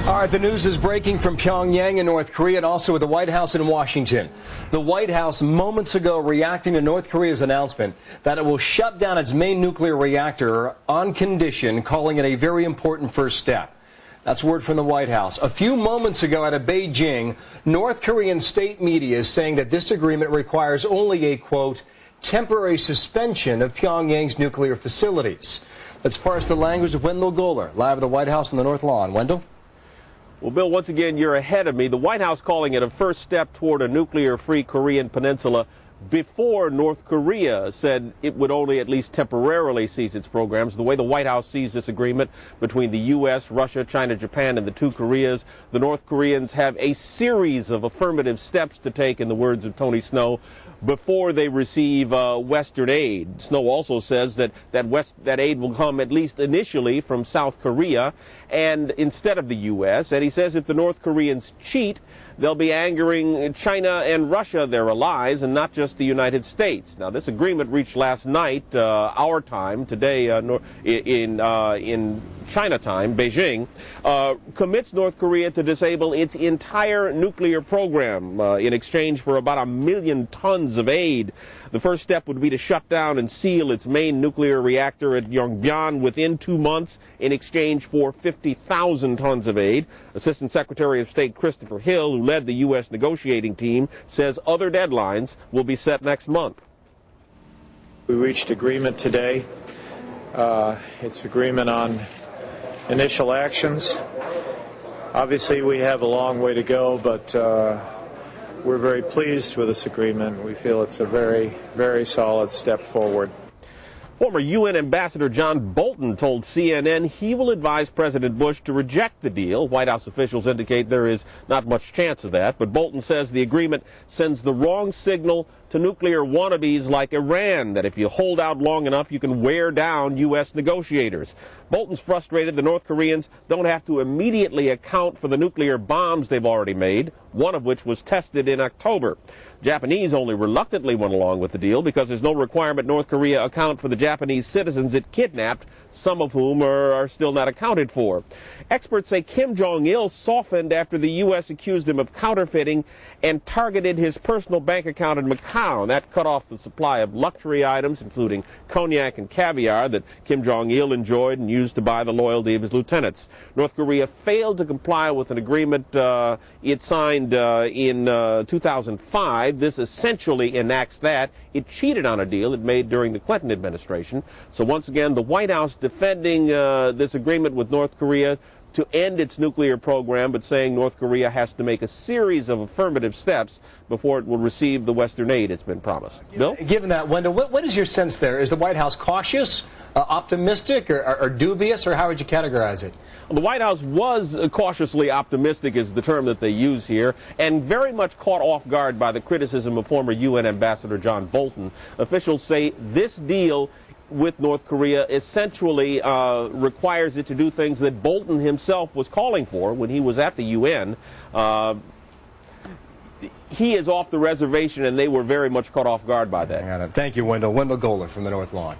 All right, the news is breaking from Pyongyang in North Korea and also with the White House in Washington. The White House moments ago reacting to North Korea's announcement that it will shut down its main nuclear reactor on condition, calling it a very important first step. That's word from the White House. A few moments ago out of Beijing, North Korean state media is saying that this agreement requires only a, quote, temporary suspension of Pyongyang's nuclear facilities. Let's parse the language of Wendell Goller, live at the White House on the North Lawn. Wendell? Well, Bill, once again, you're ahead of me. The White House calling it a first step toward a nuclear-free Korean peninsula before North Korea said it would only at least temporarily cease its programs. The way the White House sees this agreement between the U.S., Russia, China, Japan, and the two Koreas, the North Koreans have a series of affirmative steps to take, in the words of Tony Snow, before they receive Western aid. Snow also says that aid will come at least initially from South Korea and instead of the U.S. And he says if the North Koreans cheat, they'll be angering China and Russia, their allies, and not just the United States. Now, this agreement reached last night, our time, today in China time, Beijing, commits North Korea to disable its entire nuclear program in exchange for about 1 million tons of aid. The first step would be to shut down and seal its main nuclear reactor at Yongbyon within 2 months in exchange for 50,000 tons of aid. Assistant Secretary of State Christopher Hill, who led the U.S. negotiating team, says other deadlines will be set next month. We reached agreement today. It's agreement on initial actions. Obviously, we have a long way to go, but we're very pleased with this agreement. We feel it's a very, very solid step forward. Former UN Ambassador John Bolton told CNN he will advise President Bush to reject the deal. White House officials indicate there is not much chance of that, but Bolton says the agreement sends the wrong signal to nuclear wannabes like Iran, that if you hold out long enough, you can wear down U.S. negotiators. Bolton's frustrated the North Koreans don't have to immediately account for the nuclear bombs they've already made, one of which was tested in October. Japanese only reluctantly went along with the deal because there's no requirement North Korea account for the Japanese citizens it kidnapped, some of whom are still not accounted for. Experts say Kim Jong-il softened after the U.S. accused him of counterfeiting and targeted his personal bank account in Macau, and that cut off the supply of luxury items, including cognac and caviar, that Kim Jong-il enjoyed and used to buy the loyalty of his lieutenants. North Korea failed to comply with an agreement it signed in 2005. This essentially enacts that. It cheated on a deal it made during the Clinton administration. So once again, the White House defending this agreement with North Korea to end its nuclear program, but saying North Korea has to make a series of affirmative steps before it will receive the Western aid it's been promised. Bill? Given that, Wendell, what is your sense there? Is the White House cautious, optimistic, or dubious, or how would you categorize it? Well, the White House was cautiously optimistic, is the term that they use here, and very much caught off guard by the criticism of former UN Ambassador John Bolton. Officials say this deal with North Korea essentially requires it to do things that Bolton himself was calling for when he was at the UN. He is off the reservation, and they were very much caught off guard by that. Thank you, Wendell. Wendell Goller from the North Lawn.